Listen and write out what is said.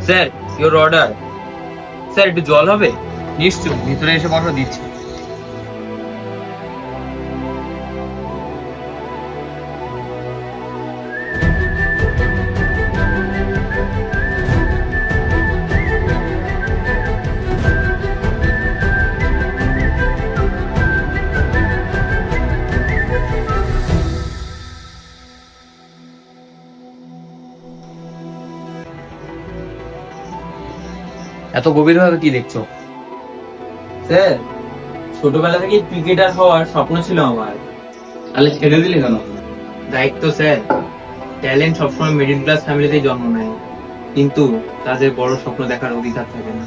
Sir, your order. Sir, একটু জল হবে? নিশ্চয়, ভিতরে এসে বসো, দিচ্ছি। এত গভীর ভাবে কি দেখছো? স্যার, ছোটবেলা থেকে ক্রিকেটার হওয়ার স্বপ্ন ছিল আমার। তাহলে ছেড়ে দিলে কেন? দায়িত্ব স্যার। ট্যালেন্ট সবসময় মিডিল ক্লাস ফ্যামিলিতেই জন্ম নেয়, কিন্তু তাদের বড় স্বপ্ন দেখার অধিকার থাকে না।